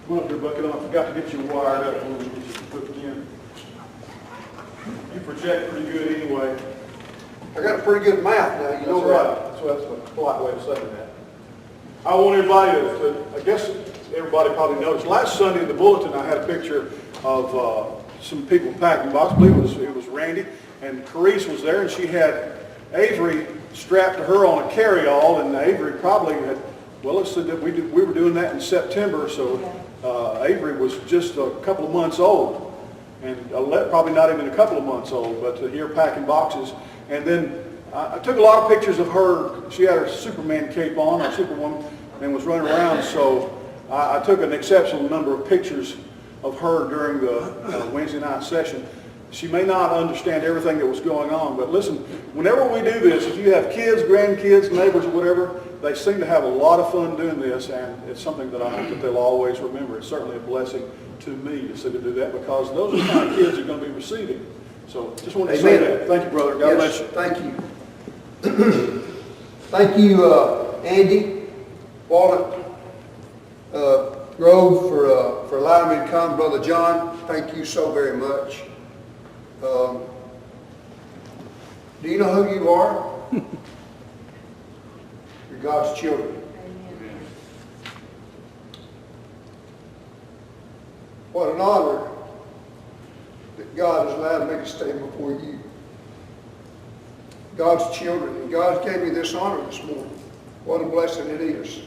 Come on up here, Bucket. I forgot to get you wired up when we get you put in. You project pretty good anyway. I got a pretty good mouth now, you know That's right. That's a polite way of saying that. I want everybody to, I guess everybody probably noticed, last Sunday in the bulletin I had a picture of some people packing box. I believe it was Randy, and Carice was there, and she had Avery strapped to her on a carry-all, and Avery probably had, well, let's say that we were doing that in September, so Avery was just a couple of months old, and probably not even a couple of months old, but here packing boxes. And then I took a lot of pictures of her. She had her Superman cape on, or Superwoman, and was running around, so I took an exceptional number of pictures of her during the Wednesday night session. She may not understand everything that was going on, but listen, whenever we do this, if you have kids, grandkids, neighbors, whatever, they seem to have a lot of fun doing this, and it's something that I hope that they'll always remember. It's certainly a blessing to me to see to do that, because those are the kind of kids you're going to be receiving. So just wanted to say that. Thank you, brother. God bless you. Thank you. Thank you, Andy, Walnut Grove, for allowing me to come. Brother John, thank you so very much. Do you know who you are? You're God's children. Amen. What an honor that God has allowed me to stand before you. God's children. And God gave me this honor this morning. What a blessing it is.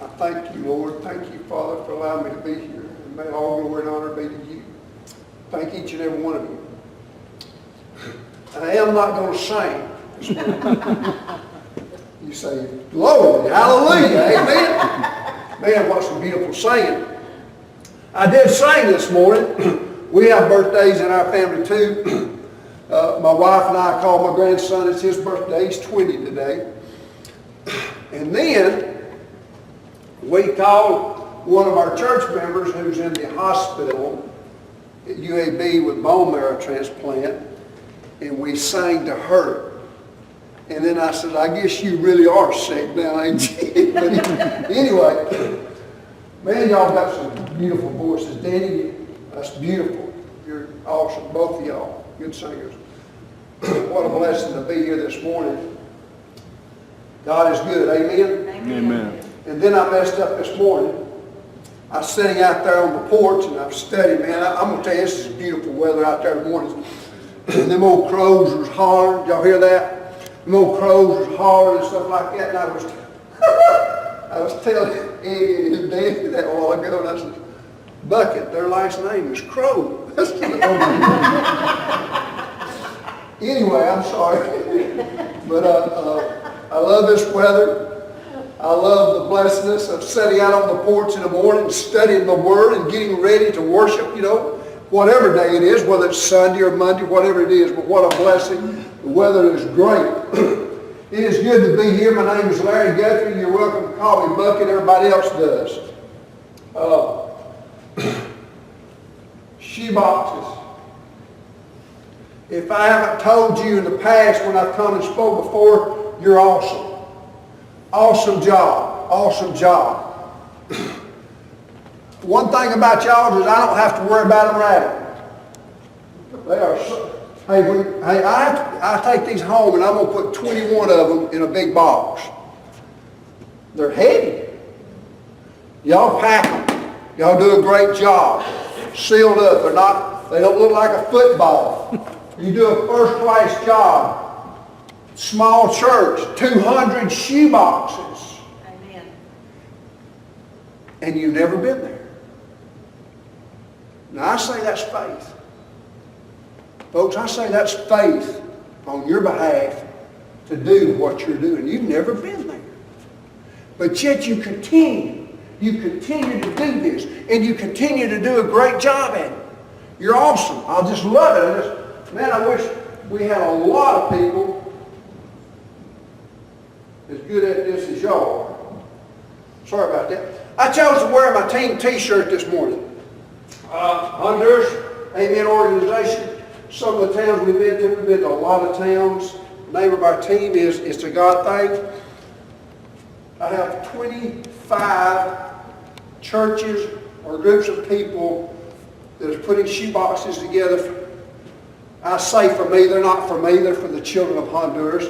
I thank you, Lord. Thank you, Father, for allowing me to be here. And may all glory and honor be to you. Thank each and every one of you. And I am not going to sing this morning. You say, glory, hallelujah, amen. Man, what some beautiful singing. I did sing this morning. We have birthdays in our family too. My wife and I call my grandson, it's his birthday, he's 20 today. And then we called one of our church members who's in the hospital at UAB with bone marrow transplant, and we sang to her. And then I said, I guess you really are sick now, ain't you? But anyway, man, y'all got some beautiful voices. Danny, that's beautiful. You're awesome, both of y'all, good singers. What a blessing to be here this morning. God is good, amen? Amen. And then I messed up this morning. I was sitting out there on the porch and I'm studying, man. I'm going to tell you, this is beautiful weather out there in the morning. Them old crows was hollering. Y'all hear that? Them old crows was hollering and stuff like that. And I was telling Andy and his daddy that a while ago, and I said, Bucket, their last name is Crow. Anyway, I'm sorry. But I love this weather. I love the blessedness of sitting out on the porch in the morning and studying the Word and getting ready to worship, you know, whatever day it is, whether it's Sunday or Monday, whatever it is. But what a blessing. The weather is great. It is good to be here. My name is Larry Guthrie. You're welcome to call me Bucket. Everybody else does. Shoe boxes. If I haven't told you in the past when I've come and spoke before, you're awesome. Awesome job. Awesome job. One thing about y'all is I don't have to worry about them rattling. They are so, hey, I take these home and I'm going to put 21 of them in a big box. They're heavy. Y'all pack them. Y'all do a great job. Sealed up. They don't look like a football. You do a first-class job. Small church, 200 shoe boxes. Amen. And you've never been there. Now I say that's faith. Folks, I say that's faith on your behalf to do what you're doing. You've never been there. But yet you continue. You continue to do this. And you continue to do a great job at it. You're awesome. I just love it. Man, I wish we had a lot of people as good at this as y'all are. Sorry about that. I chose to wear my team t-shirt this morning. Honduras, Amen organization. Some of the towns we've been to a lot of towns. The name of our team is It's a God Thing. I have 25 churches or groups of people that are putting shoeboxes together. I say for me, they're not for me, they're for the children of Honduras.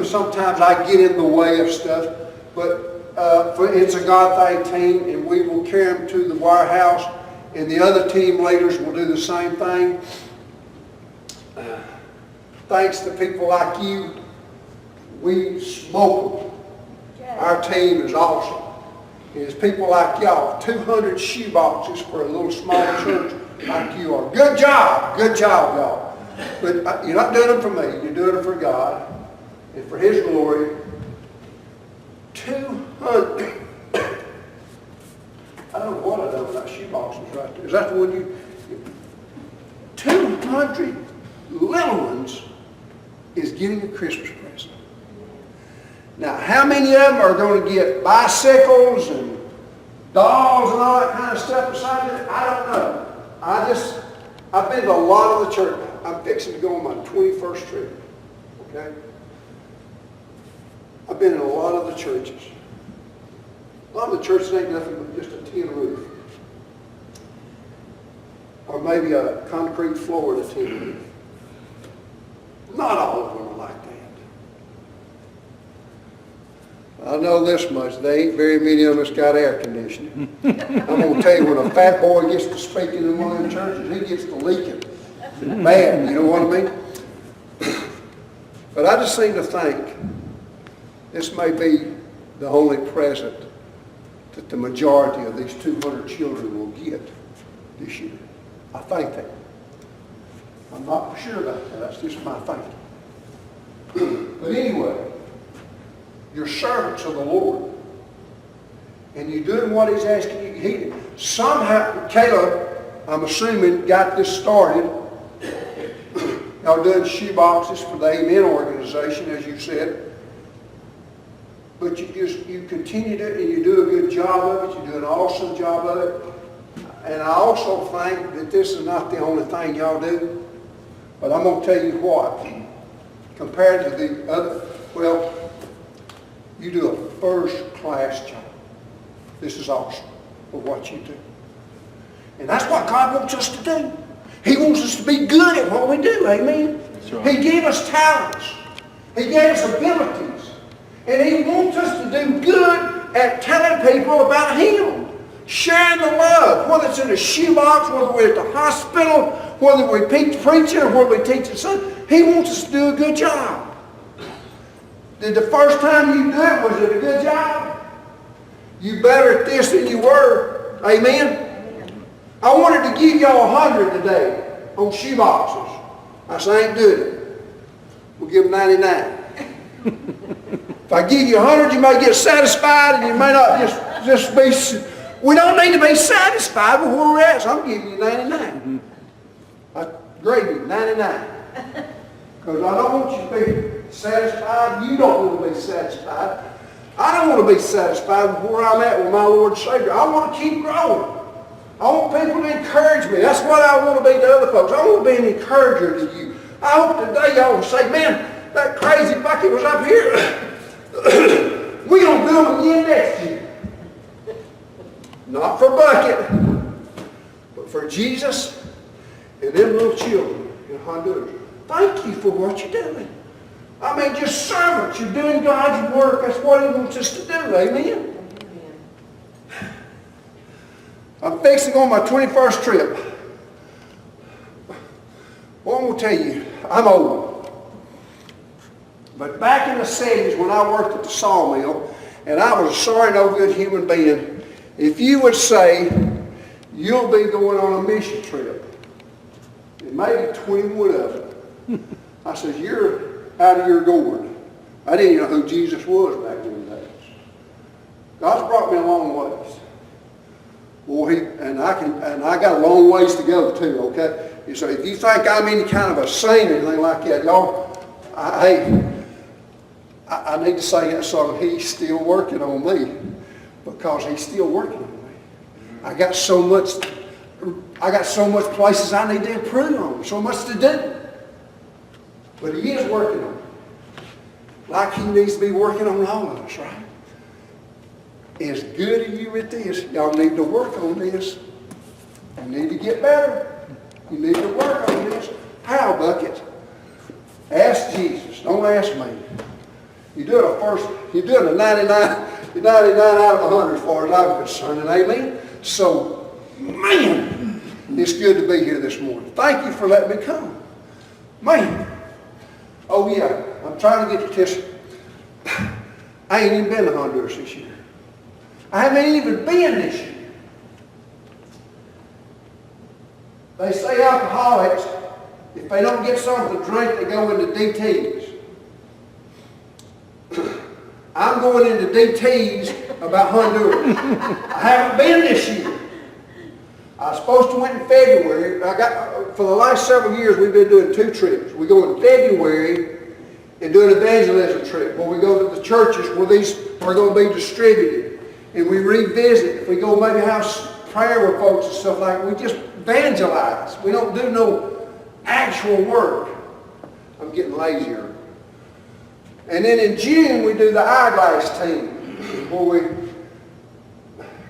Sometimes I get in the way of stuff, but it's a God thing team, and we will carry them to the warehouse, and the other team leaders will do the same thing. Thanks to people like you, we smoke them. Our team is awesome. And it's people like y'all, 200 shoeboxes for a little small church like you are. Good job, y'all. But you're not doing it for me, you're doing it for God and for His glory. 200. I don't know what I done with that shoeboxes right there. Is that the one you? 200 little ones is getting a Christmas present. Now, how many of them are going to get bicycles and dolls and all that kind of stuff beside it? I don't know. I've been to a lot of the church. I'm fixing to go on my 21st trip. Okay? I've been in a lot of the churches. A lot of the churches ain't nothing but just a tin roof. Or maybe a concrete floor and a tin roof. Not all of them are like that. I know this much. There ain't very many of us got air conditioning. I'm going to tell you, when a fat boy gets to speaking in one of them churches, he gets to leaking. Bad, you know what I mean? But I just seem to think this may be the only present that the majority of these 200 children will get this year. I think that. I'm not for sure about that. That's just my thinking. But anyway, you're servants of the Lord. And you're doing what He's asking you. He somehow, Caleb, I'm assuming, got this started. Y'all doing shoeboxes for the Amen organization, as you said. But you continue to, and you do a good job of it. You do an awesome job of it. And I also think that this is not the only thing y'all do. But I'm going to tell you what. Compared to the other, well, you do a first-class job. This is awesome for what you do. And that's what God wants us to do. He wants us to be good at what we do, amen? That's right. He gave us talents. He gave us abilities. And He wants us to do good at telling people about Him. Sharing the love, whether it's in a shoebox, whether we're at the hospital, whether we're preaching or whether we're teaching something. He wants us to do a good job. Did the first time you do it, was it a good job? You better at this than you were. Amen? I wanted to give y'all 100 today on shoeboxes. I said, I ain't doing it. We'll give them 99. If I give you 100, you may get satisfied and you may not just be... We don't need to be satisfied with where we're at, so I'm giving you 99. I grade you 99. Because I don't want you to be satisfied. You don't want to be satisfied. I don't want to be satisfied with where I'm at with my Lord and Savior. I want to keep growing. I want people to encourage me. That's what I want to be to other folks. I want to be an encourager to you. I hope today y'all will say, man, that crazy bucket was up here. We're going to do them again next year. Not for Bucket, but for Jesus and them little children in Honduras. Thank you for what you're doing. I mean, just servants. You're doing God's work. That's what He wants us to do. Amen? I'm fixing on my 21st trip. Well, I'm going to tell you, I'm old. But back in the 70s when I worked at the sawmill, and I was a sorry, no good human being, if you would say, you'll be going on a mission trip, and maybe 21 of them, I said, you're out of your gourd. I didn't even know who Jesus was back in the days. God's brought me a long ways. Boy, and I got a long ways to go too, okay? So if you think I'm any kind of a saint or anything like that, y'all, I need to say that song, He's still working on me. Because He's still working on me. I got so much places I need to improve on, so much to do. But He is working on me. Like He needs to be working on all of us, right? as good as you at this. Y'all need to work on this. You need to get better. You need to work on this. How, Bucket? Ask Jesus. Don't ask me. You're doing a 99, you're 99 out of 100 as far as I'm concerned. And amen? So, man, it's good to be here this morning. Thank you for letting me come. Man. Oh, yeah. I'm trying to get to this. I ain't even been to Honduras this year. I haven't even been this year. They say alcoholics, if they don't get something to drink, they go into DTs. I'm going into DTs about Honduras. I haven't been this year. I was supposed to went in February. For the last several years, we've been doing 2 trips. We go in February and do an evangelism trip where we go to the churches where these are going to be distributed. And we revisit. If we go maybe have prayer with folks and stuff like that, we just evangelize. We don't do no actual work. I'm getting lazier. And then in June, we do the eyeglass team where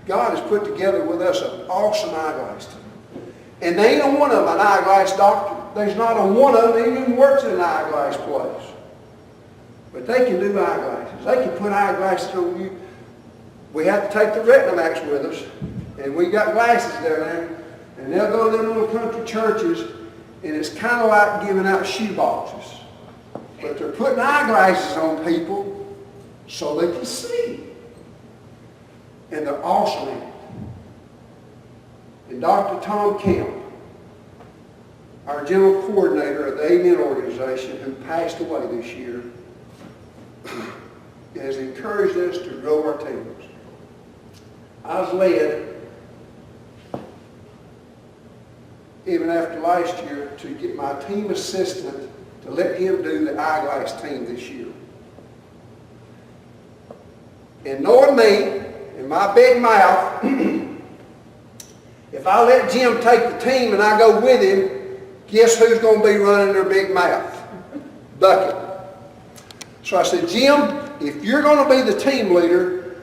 God has put together with us an awesome eyeglass team. And there ain't a one of them an eyeglass doctor. There's not a one of them that even works in an eyeglass place. But they can do eyeglasses. They can put eyeglasses on you. We have to take the Retinamax with us. And we got glasses down there. And they'll go to them little country churches. And it's kind of like giving out shoe boxes. But they're putting eyeglasses on people so they can see. And they're awesome in it. And Dr. Tom Kemp, our general coordinator of the Amen organization, who passed away this year, has encouraged us to grow our teams. I was led, even after last year, to get my team assistant to let him do the eyeglass team this year. And knowing me and my big mouth, if I let Jim take the team and I go with him, guess who's going to be running their big mouth? Bucket. So I said, Jim, if you're going to be the team leader,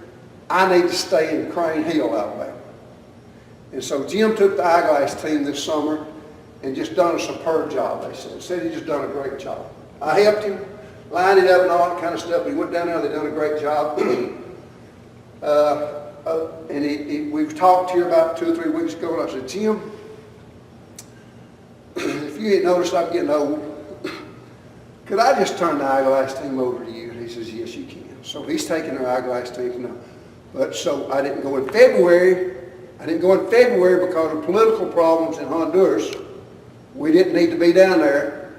I need to stay in Crane Hill, Alabama. And so Jim took the eyeglass team this summer and just done a superb job, they said. Said he just done a great job. I helped him, lined it up and all that kind of stuff. He went down there, they done a great job. We've talked here about 2 or 3 weeks ago, and I said, Jim, if you ain't noticed I'm getting old, could I just turn the eyeglass team over to you? And he says, yes, you can. So he's taking our eyeglass team now. But so I didn't go in February. I didn't go in February because of political problems in Honduras. We didn't need to be down there.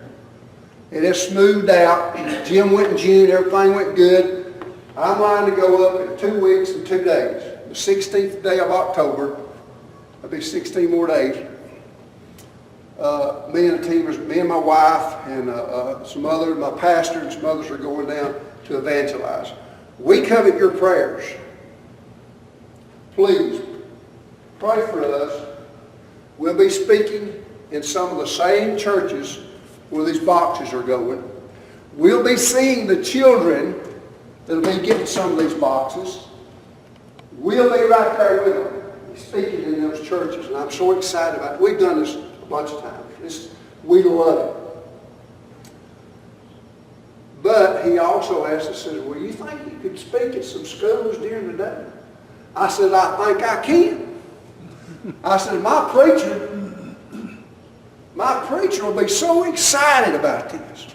It has smoothed out. Jim went in June. Everything went good. I'm lined to go up in 2 weeks and 2 days. The 16th day of October. That'll be 16 more days. Me and the team, me and my wife and my pastor and some others are going down to evangelize. We covet your prayers. Please pray for us. We'll be speaking in some of the same churches where these boxes are going. We'll be seeing the children that'll be getting some of these boxes. We'll be right there with them, speaking in those churches, and I'm so excited about it. We've done this a bunch of times. We love it. But he also asked us, says, well, you think you could speak at some schools during the day? I said, I think I can. I said, my preacher will be so excited about this.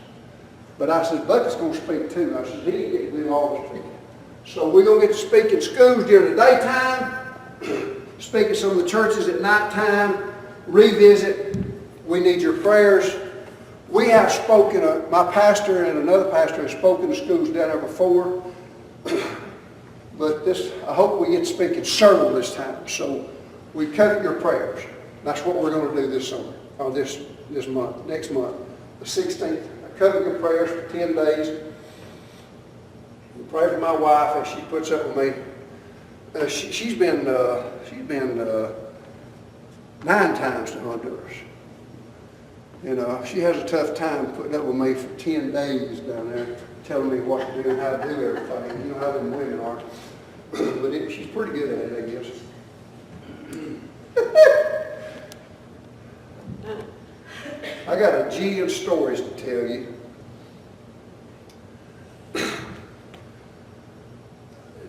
But I said, Bucket's going to speak too. I said, he didn't get to do all the speaking. So we're going to get to speak in schools during the daytime, speak at some of the churches at nighttime, revisit. We need your prayers. We have spoken, my pastor and another pastor have spoken to schools down there before. But I hope we get to speak in several this time. So we covet your prayers. That's what we're going to do this summer, or this month, next month, the 16th. I covet your prayers for 10 days. We pray for my wife as she puts up with me. She's been 9 times to Honduras. She has a tough time putting up with me for 10 days down there, telling me what to do and how to do everything. You know how them women are. But she's pretty good at it, I guess. I got a G of stories to tell you.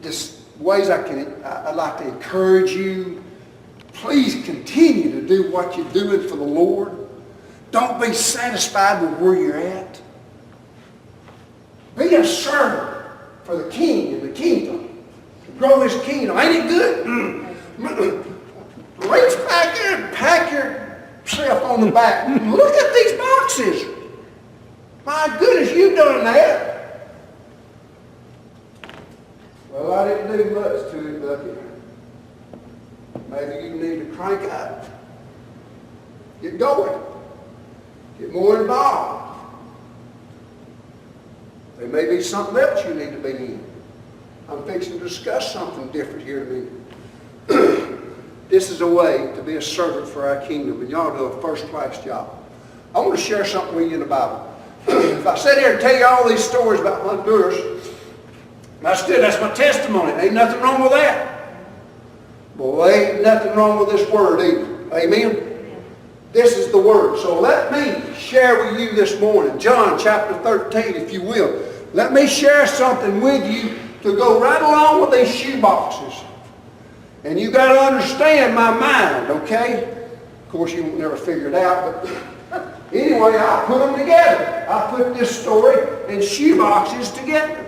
Just ways I'd like to encourage you. Please continue to do what you're doing for the Lord. Don't be satisfied with where you're at. Be a servant for the King and the kingdom. To grow His kingdom. Ain't it good? Reach back there and pat yourself on the back. Look at these boxes. My goodness, you've done that. Well, I didn't do much to it, Bucky. Maybe you need to crank up. Get going. Get more involved. There may be something else you need to be in. I'm fixing to discuss something different here in a minute. This is a way to be a servant for our kingdom, and y'all do a first-class job. I want to share something with you in the Bible. If I sit here and tell you all these stories about Honduras, that's my testimony. Ain't nothing wrong with that. Boy, ain't nothing wrong with this word either. Amen? This is the word. So let me share with you this morning, John chapter 13, if you will. Let me share something with you to go right along with these shoe boxes. And you got to understand my mind, okay? Of course, you won't never figure it out, but anyway, I put them together. I put this story and shoe boxes together.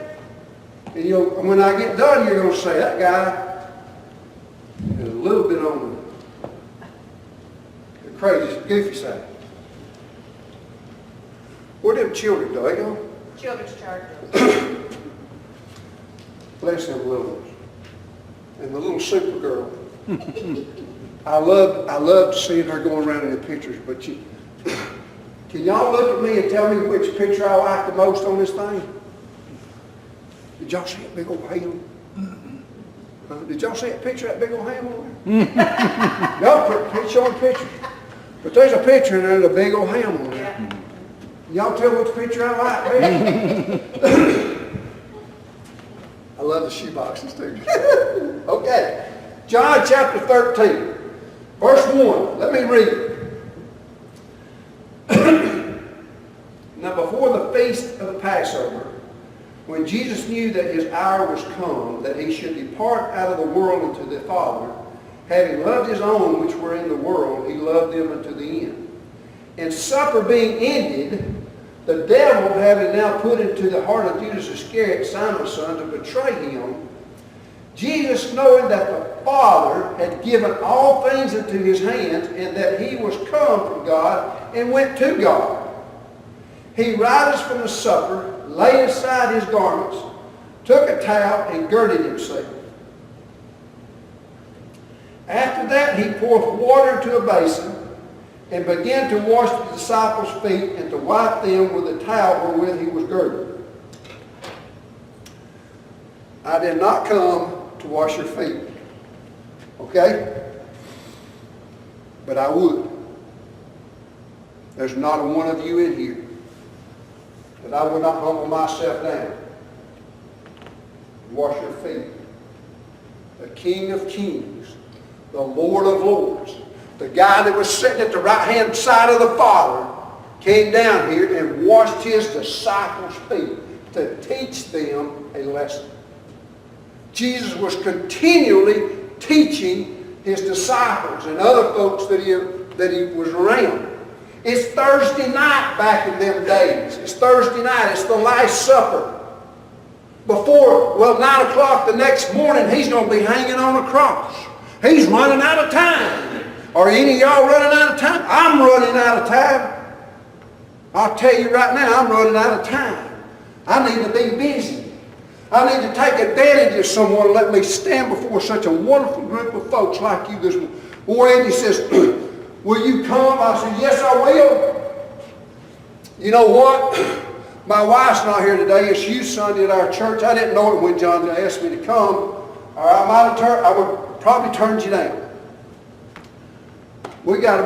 And when I get done, you're going to say, that guy is a little bit on the crazy, goofy side. Where them children go? They go? Children's church. Bless them little ones. And the little super girl. I loved seeing her going around in the pictures, but can y'all look at me and tell me which picture I like the most on this thing? Did y'all see that big old ham? Did y'all see that picture of that big old ham on there? Y'all put picture on picture. But there's a picture and there's a big old ham on there. Y'all tell which picture I like, man. I love the shoe boxes too. Okay. John chapter 13. Verse 1. Let me read it. Now before the feast of the Passover, when Jesus knew that his hour was come, that he should depart out of the world unto the Father, having loved his own which were in the world, he loved them unto the end. And supper being ended, the devil having now put into the heart of Judas Iscariot, Simon's son, to betray him, Jesus, knowing that the Father had given all things into his hands, and that he was come from God, and went to God, he rises from the supper, laid aside his garments, took a towel, and girded himself. After that he poured water into a basin, and began to wash the disciples' feet, and to wipe them with the towel wherewith he was girded. I did not come to wash your feet. Okay? But I would. There's not a one of you in here that I would not humble myself down and wash your feet. The King of Kings, the Lord of Lords, the guy that was sitting at the right-hand side of the Father, came down here and washed his disciples' feet to teach them a lesson. Jesus was continually teaching his disciples and other folks that he was around. It's Thursday night back in them days. It's Thursday night. It's the Last Supper. Before, 9 o'clock the next morning, he's going to be hanging on a cross. He's running out of time. Are any of y'all running out of time? I'm running out of time. I'll tell you right now, I'm running out of time. I need to be busy. I need to take advantage of someone and let me stand before such a wonderful group of folks like you this morning. Boy, Andy says, will you come? I said, yes, I will. You know what? My wife's not here today. It's youth Sunday at our church. I didn't know it when John asked me to come. Or I would probably turn you down. We got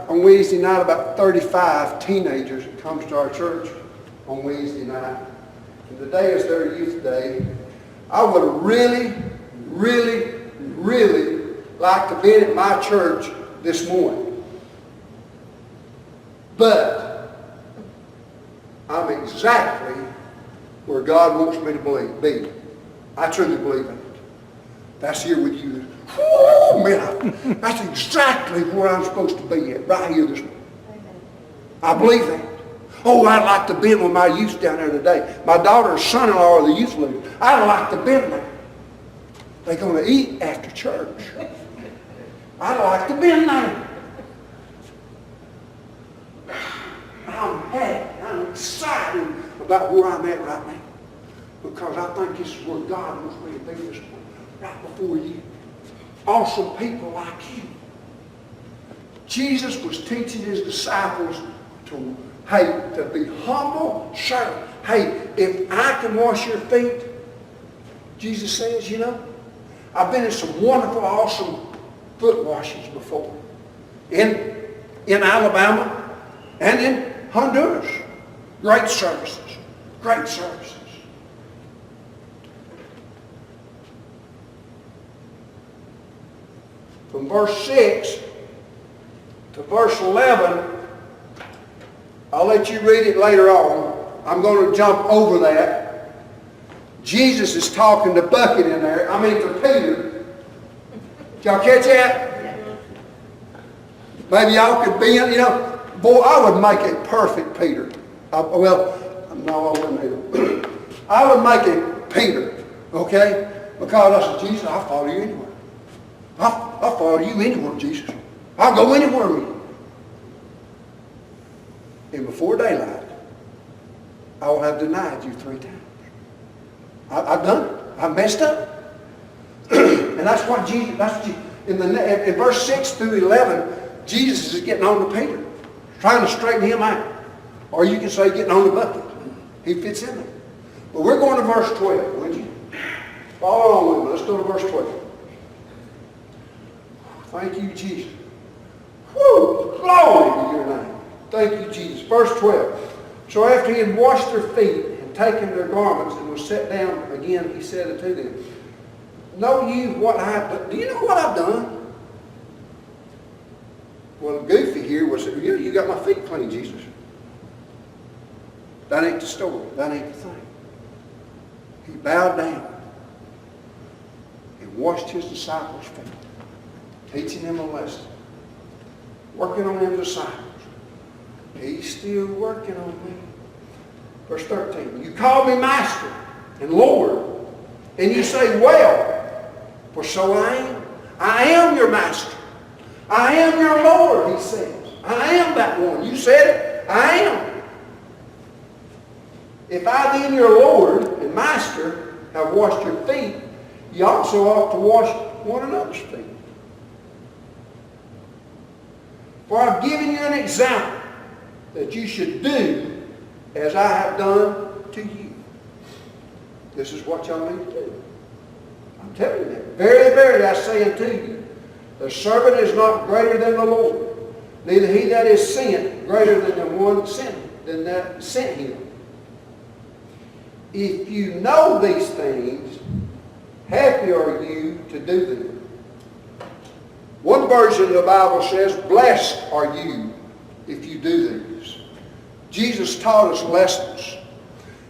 on Wednesday night, about 35 teenagers that comes to our church on Wednesday night. And today is their youth day. I would really, really really like to be at my church this morning. But I'm exactly where God wants me to be. I truly believe in it. That's here with you. Woo, man, that's exactly where I'm supposed to be at, right here this morning. I believe that. Oh, I'd like to be with my youth down there today. My daughter's son-in-law are the youth leader. I'd like to be there. They're going to eat after church. I'd like to be there. I'm happy. I'm excited about where I'm at right now. Because I think this is where God wants me to be this morning. Right before you. Awesome people like you. Jesus was teaching his disciples to be humble, serve. Hey, if I can wash your feet, Jesus says, I've been in some wonderful, awesome foot washes before. In Alabama and in Honduras. Great services. Great services. From verse 6 to verse 11, I'll let you read it later on. I'm going to jump over that. Jesus is talking to Bucket in there. To Peter. Did y'all catch that? Maybe y'all could be, boy, I would make a perfect Peter. No, I wouldn't either. I would make a Peter, okay? Because I said, Jesus, I'll follow you anywhere. I'll follow you anywhere, Jesus. I'll go anywhere with you. And before daylight, I will have denied you 3 times. I've done it. I've messed up. And that's what Jesus, in verse 6 through 11, Jesus is getting on to Peter, trying to straighten him out. Or you can say getting on the bucket. He fits in there. But we're going to verse 12, would you? Follow along with me. Let's go to verse 12. Thank you, Jesus. Woo! Glory to your name. Thank you, Jesus. Verse 12. So after he had washed their feet and taken their garments and was set down again, he said unto them, Know you what I have done? Do you know what I've done? Well, Guthrie here was, you got my feet clean, Jesus. That ain't the story. That ain't the thing. He bowed down and washed his disciples' feet, teaching them a lesson, working on them disciples. He's still working on me. Verse 13. You call me Master and Lord, and you say, well, for so I am. I am your Master. I am your Lord, he says. I am that one. You said it. I am. If I then, your Lord and Master, have washed your feet, you also ought to wash one another's feet. For I've given you an example that you should do as I have done to you. This is what y'all need to do. I'm telling you that. Verily, verily, I say unto you, the servant is not greater than the Lord, neither he that is sent greater than the one that sent him. If you know these things, happy are you to do them. One version of the Bible says, blessed are you if you do these. Jesus taught us lessons.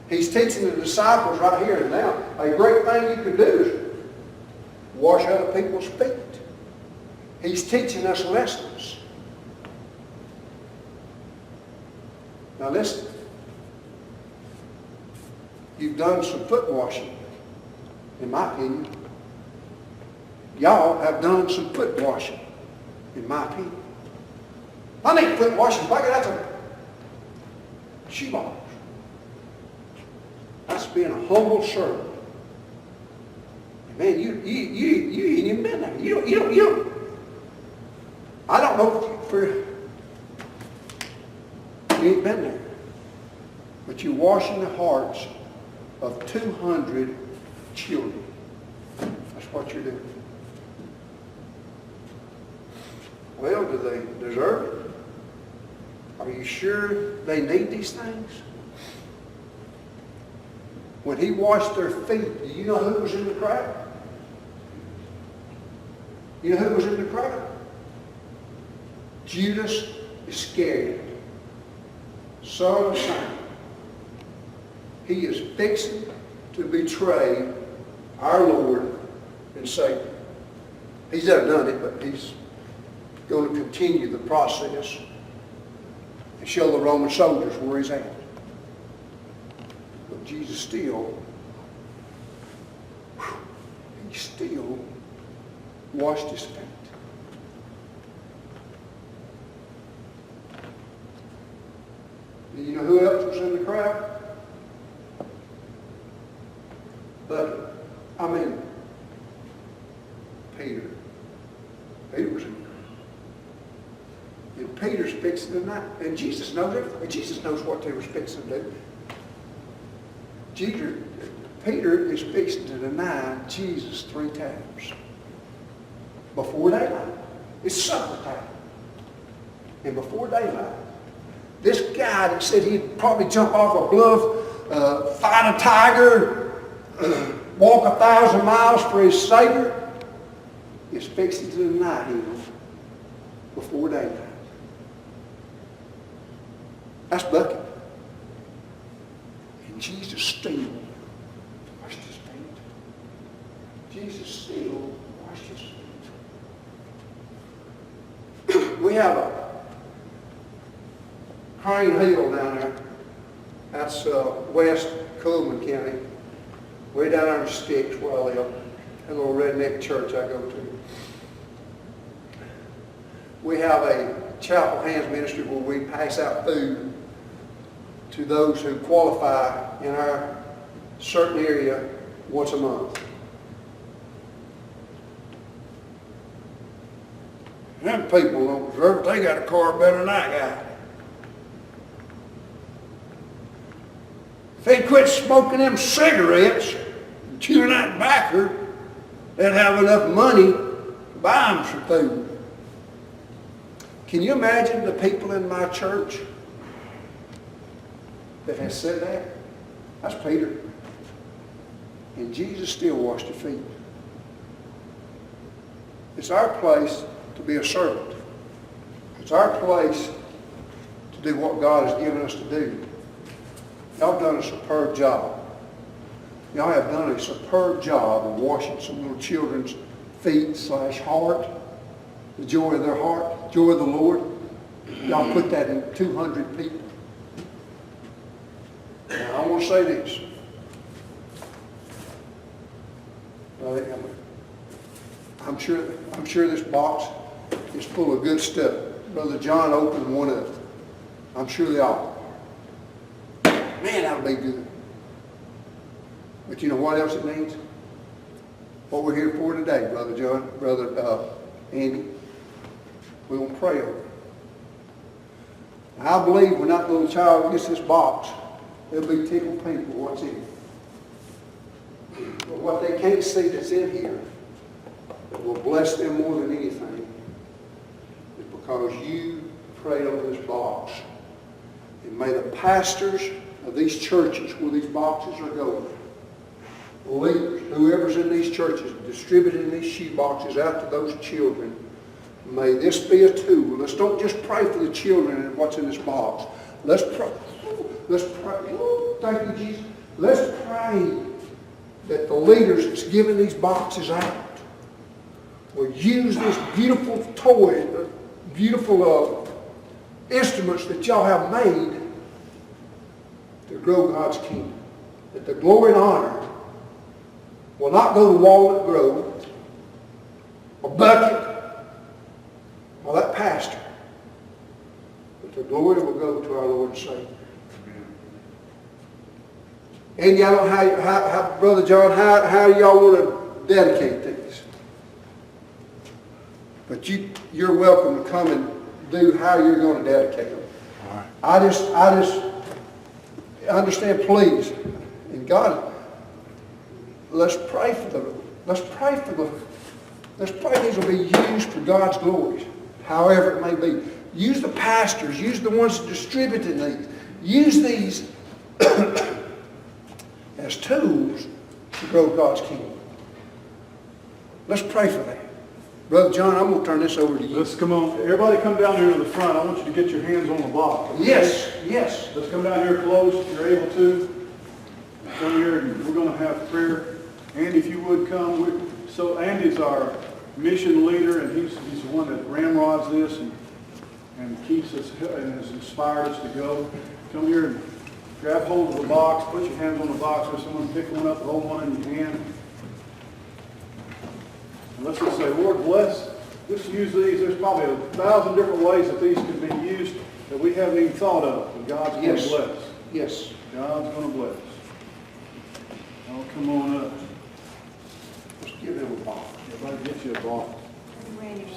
He's teaching the disciples right here and now. A great thing you can do is wash other people's feet. He's teaching us lessons. Now listen. You've done some foot washing, in my opinion. Y'all have done some foot washing, in my opinion. I need foot washing bucket. That's a shoebox. That's being a humble servant. Man, you ain't even been there. You don't. I don't know if you ain't been there. But you're washing the hearts of 200 children. That's what you're doing. Well, do they deserve it? Are you sure they need these things? When he washed their feet, do you know who was in the crowd? You know who was in the crowd? Judas Iscariot, son of Simon. He is fixing to betray our Lord and Savior. He's never done it, but he's going to continue the process and show the Roman soldiers where he's at. But Jesus still, he still washed his feet. Do you know who else was in the crowd? But, Peter. Peter was in the crowd. And Peter's fixing to deny. And Jesus knows everything. Jesus knows what they were fixing to do. Peter is fixing to deny Jesus 3 times. Before daylight. It's supper time. And before daylight, this guy that said he'd probably jump off a bluff, fight a tiger, walk 1,000 miles for his Savior, is fixing to deny him before daylight. That's bucket. And Jesus still washed his feet. Jesus still washed his feet. We have a Crane Hill down there. That's west Coleman County. Way down there in the sticks where I live. A little redneck church I go to. We have a chapel hands ministry where we pass out food to those who qualify in our certain area once a month. Them people don't deserve it. They got a car better than I got. If they quit smoking them cigarettes and chewing that tobacco, they'd have enough money to buy them some food. Can you imagine the people in my church that has said that? That's Peter. And Jesus still washed their feet. It's our place to be a servant. It's our place to do what God has given us to do. Y'all have done a superb job. Y'all have done a superb job of washing some little children's feet / heart, the joy of their heart, joy of the Lord. Y'all put that in 200 people. Now, I want to say this. I'm sure this box is full of good stuff. Brother John opened one up. I'm sure they all are. Man, that'll be good. But you know what else it needs? What we're here for today, Brother John, Brother Andy. We're going to pray over it. I believe when that little child gets this box, they'll be tickled people what's in it. But what they can't see that's in here that will bless them more than anything is because you prayed over this box. And may the pastors of these churches where these boxes are going, the leaders, whoever's in these churches, distributing these shoe boxes out to those children, may this be a tool. Let's don't just pray for the children and what's in this box. Let's pray. Let's pray. Thank you, Jesus. Let's pray that the leaders that's giving these boxes out will use these beautiful toys, beautiful instruments that y'all have made to grow God's kingdom. That the glory and honor will not go to Walnut Grove or Bucket or that pastor, but the glory will go to our Lord and Savior. And y'all know how Brother John, how y'all want to dedicate these. But you're welcome to come and do how you're going to dedicate them. All right. I just understand, please. And God, let's pray these will be used for God's glory, however it may be. Use the pastors, use the ones distributing these. Use these as tools to grow God's kingdom. Let's pray for that. Brother John, I'm gonna turn this over to you. Let's come on, everybody come down here to the front. I want you to get your hands on the box. Yes, yes. Let's come down here close if you're able to. Come here and we're going to have prayer. Andy, if you would come. So Andy's our mission leader, and he's the one that ramrods this and keeps us and has inspired us to go. Come here and grab hold of the box. Put your hands on the box. Or someone pick one up, hold one in your hand. And let's just say, Lord, bless. Just use these. There's probably 1,000 different ways that these can be used that we haven't even thought of. But God's going to bless. Yes. God's going to bless. Oh, come on up. Let's give them a box. Everybody get you a box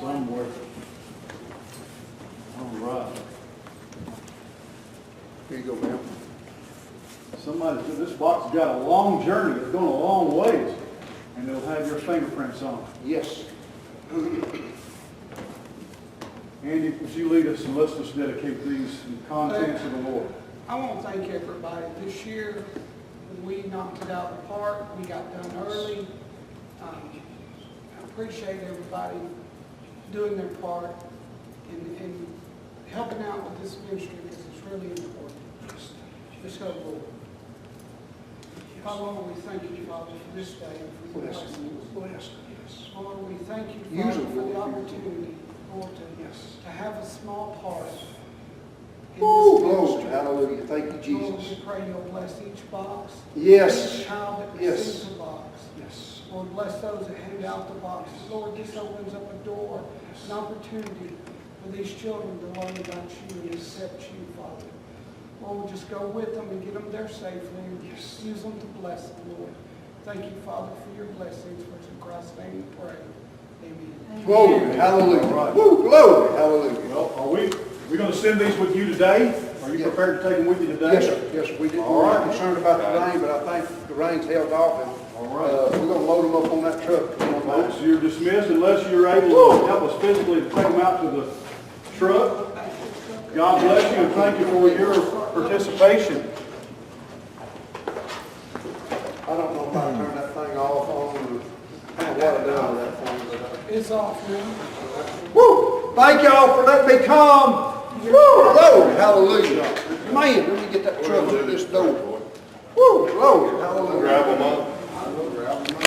somewhere. All right. Here you go, ma'am. Somebody said this box has got a long journey. It's going a long ways. And it'll have your fingerprints on it. Yes. Andy, would you lead us and let's just dedicate these in the contents of the Lord. I want to thank everybody. This year, we knocked it out of the park. We got done early. I appreciate everybody doing their part and helping out with this ministry because it's really important. Let's go, Lord. Father, Lord, we thank you, Father, for this day and for your Bless blessing. them. Bless them. Yes. Lord, we thank you, Use Father, them, for Lord. the opportunity, Lord, Yes. to have a small part in Woo, this glory. ministry. Hallelujah. Thank you, Lord, Jesus. we pray you'll bless each box. Yes. Each child that Yes. receives a box. Yes. Lord, bless those that hand out the boxes. Lord, this opens up a door, an opportunity for these children to learn about you and accept you, Father. Lord, just go with them and get them there safely and Yes. use them to bless them, Lord. Thank you, Father, for your blessings. For it's in Christ's name we pray. Amen. Glory. Hallelujah. All right. Woo, glory. Hallelujah. Well, are we going to send these with you today? Are you Yeah. prepared to take them with you today? Yes, sir. Yes, sir. We did. All We right. were concerned about the rain, but I think the rain's held off, and All right. we're going to load them up on that truck. Folks, you're dismissed unless you're able to help us physically take them out to the truck. God bless you and thank you for your participation. I don't know if I turned that thing off on or what I done with that thing, but It's off now. woo! Thank y'all for letting me come. Woo! Glory, hallelujah. Man, let me get that truck through this door. Woo! Glory, hallelujah. Grab them up.